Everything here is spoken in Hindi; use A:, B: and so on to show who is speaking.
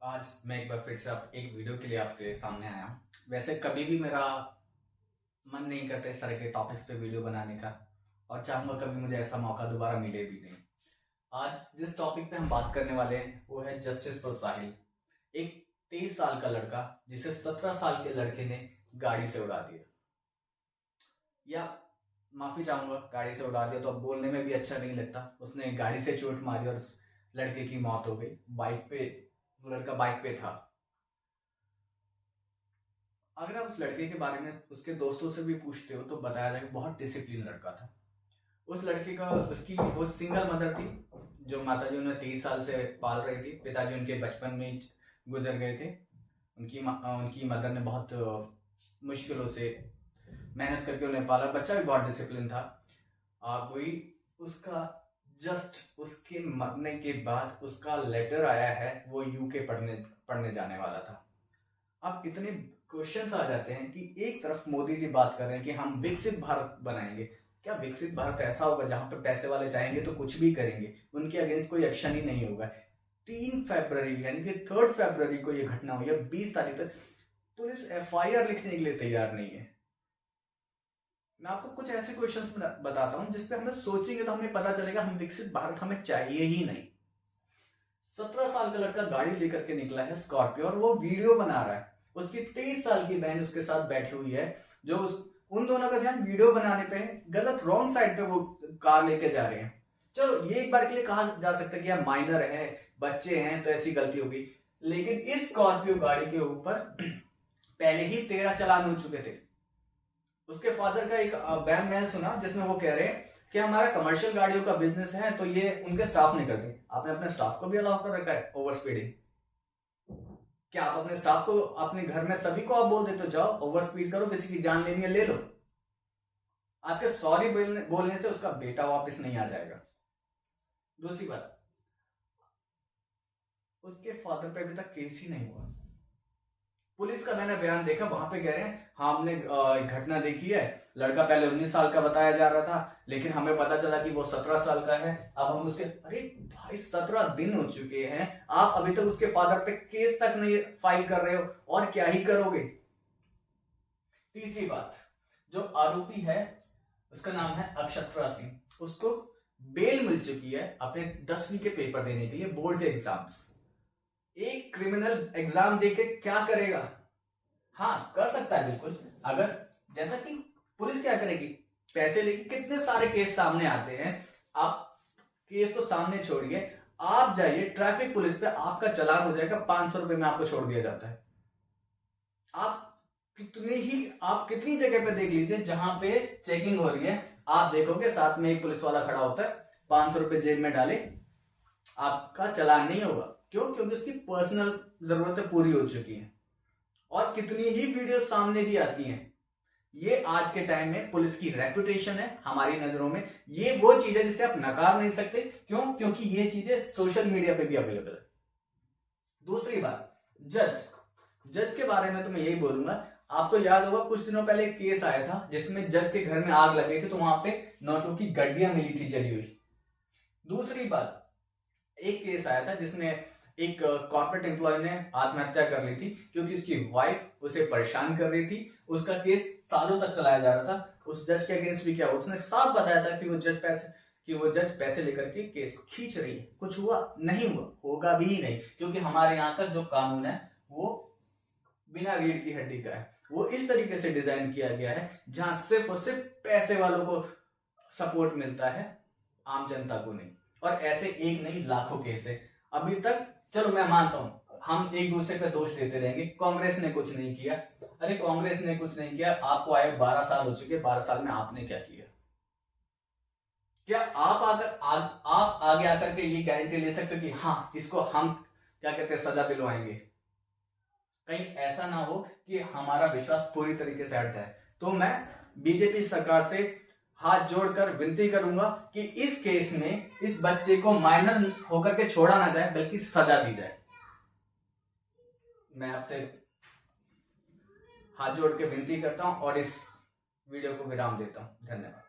A: आज मैं एक बार फिर से एक वीडियो के लिए आपके सामने आया हूँ। वैसे कभी भी मेरा मन नहीं करता इस तरह के टॉपिक्स पे वीडियो बनाने का, और चाहूँगा कभी मुझे ऐसा मौका दोबारा मिले भी नहीं। आज जिस टॉपिक पे हम बात करने वाले हैं वो है जस्टिस फॉर साहिल। एक 23 साल का लड़का जिसे 17 साल के लड़के ने गाड़ी से उड़ा दिया, या माफी चाहूंगा, गाड़ी से उड़ा दिया तो अब बोलने में भी अच्छा नहीं लगता। उसने गाड़ी से चोट मारी और उस लड़के की मौत हो गई। बाइक पे, वो लड़का बाइक पे था। अगर आप उस लड़के के बारे में उसके दोस्तों से भी पूछते हो तो बताया जाएगा बहुत डिसिप्लिन लड़का था। उस लड़के का, उसकी वो सिंगल मदर थी, जो माता जी उन्हें 30 साल से पाल रही थी। पिताजी उनके बचपन में ही गुजर गए थे। उनकी मदर ने बहुत मुश्किलों से मेहनत करके उन्हें पाला। बच्चा भी बहुत डिसिप्लिन था। वही उसका जस्ट उसके मरने के बाद उसका लेटर आया है, वो यूके पढ़ने पढ़ने जाने वाला था। अब इतने क्वेश्चंस आ जाते हैं कि एक तरफ मोदी जी बात कर रहे हैं कि हम विकसित भारत बनाएंगे। क्या विकसित भारत ऐसा होगा जहां पे पैसे वाले जाएंगे तो कुछ भी करेंगे, उनके अगेंस्ट कोई एक्शन ही नहीं होगा? 3 फरवरी यानी कि 3 फरवरी को ये घटना हुई है। 20 तारीख तक पुलिस एफआईआर लिखने के लिए तैयार नहीं है। मैं आपको कुछ ऐसे क्वेश्चंस बताता हूं जिसपे हमें सोचेंगे तो हमें पता चलेगा हम विकसित भारत हमें चाहिए ही नहीं। 17 साल का लड़का गाड़ी लेकर के निकला है, स्कॉर्पियो, और वो वीडियो बना रहा है। उसकी 23 साल की बहन उसके साथ बैठी हुई है, जो उन दोनों का ध्यान वीडियो बनाने पे है। गलत रॉन्ग साइड पे वो कार लेके जा रहे हैं। चलो ये एक बार के लिए कहा जा सकता है कि यार माइनर है, बच्चे हैं तो ऐसी गलती होगी, लेकिन इस स्कॉर्पियो गाड़ी के ऊपर पहले ही 13 चालान हो चुके थे। उसके फादर का एक बयान मैंने सुना जिसमें वो कह रहे हैं कि हमारा कमर्शियल गाड़ियों का बिजनेस है, तो ये उनके स्टाफ ने कर दी। आपने अपने स्टाफ को भी अलाउ कर रखा है ओवर स्पीडिंग। क्या आप अपने स्टाफ को, अपने घर में सभी को आप बोल देते हो जाओ ओवर स्पीड करो, किसी की जान लेनी है ले लो? आपके सॉरी बोलने से उसका बेटा वापस नहीं आ जाएगा। दूसरी बात, उसके फादर पे अभी तक केस ही नहीं हुआ। पुलिस का मैंने बयान देखा, वहां पे कह रहे हैं हाँ हमने घटना देखी है, लड़का पहले 19 साल का बताया जा रहा था, लेकिन हमें पता चला कि वो 17 साल का है। अब हम उसके, अरे भाई 17 दिन हो चुके हैं, आप अभी तक उसके फादर पे केस तक नहीं फाइल कर रहे हो, और क्या ही करोगे? तीसरी बात, जो आरोपी है उसका नाम है अक्षत्रा सिंह। उसको बेल मिल चुकी है अपने 10वीं के पेपर देने के लिए, बोर्ड के एग्जाम्स। एक क्रिमिनल एग्जाम देके क्या करेगा? हाँ कर सकता है बिल्कुल, अगर, जैसा कि पुलिस क्या करेगी, पैसे लेके कितने सारे केस सामने आते हैं। आप केस तो सामने छोड़िए, आप जाइए ट्रैफिक पुलिस पे, आपका चालान हो जाएगा, 500 रुपए में आपको छोड़ दिया जाता है। आप आप कितनी जगह पे देख लीजिए जहां पे चेकिंग हो रही है, आप देखोगे साथ में एक पुलिस वाला खड़ा होता है, 500 रुपए जेब में डाले, आपका चालान नहीं होगा। क्यों? क्योंकि उसकी पर्सनल जरूरतें पूरी हो चुकी हैं। और कितनी ही वीडियो सामने भी आती हैं। ये आज के टाइम में पुलिस की रेपुटेशन है हमारी नजरों में। ये वो चीज है जिसे आप नकार नहीं सकते। क्यों? क्योंकि ये चीजें सोशल मीडिया पे भी अवेलेबल है। दूसरी बात, जज जज के बारे में तो मैं यही बोलूंगा, आपको याद होगा कुछ दिनों पहले एक केस आया था जिसमें जज के घर में आग लग गई थी, तो वहां पे नोटों की गड्डियां मिली थी जली हुई। दूसरी बात, एक केस आया था जिसमें एक कॉर्पोरेट एम्प्लॉय ने आत्महत्या कर ली थी क्योंकि उसकी वाइफ उसे परेशान कर रही थी। उसका केस सालों तक चलाया जा रहा था। उस जज के अगेंस्ट भी क्या, उसने साफ बताया था कि वो जज पैसे लेकर के केस को खींच रही है। कुछ हुआ नहीं, हुआ, होगा भी नहीं, क्योंकि हमारे यहाँ का जो कानून है वो बिना रीढ़ की हड्डी का है। वो इस तरीके से डिजाइन किया गया है जहां सिर्फ और सिर्फ पैसे वालों को सपोर्ट मिलता है, आम जनता को नहीं। और ऐसे एक नहीं लाखों केस है अभी तक। चलो मैं मानता हूं हम एक दूसरे पे दोष देते रहेंगे, कांग्रेस ने कुछ नहीं किया। अरे कांग्रेस ने कुछ नहीं किया, आपको आए 12 साल हो चुके, 12 साल में आपने क्या किया? क्या आप आगे आकर के ये गारंटी ले सकते हो कि हाँ इसको हम क्या कहते हैं सजा दिलवाएंगे? कहीं ऐसा ना हो कि हमारा विश्वास पूरी तरीके से हट जाए। तो मैं बीजेपी सरकार से हाथ जोड़कर विनती करूंगा कि इस केस में इस बच्चे को माइनर होकर के छोड़ा ना जाए, बल्कि सजा दी जाए। मैं आपसे हाथ जोड़ के विनती करता हूं और इस वीडियो को विराम देता हूं। धन्यवाद।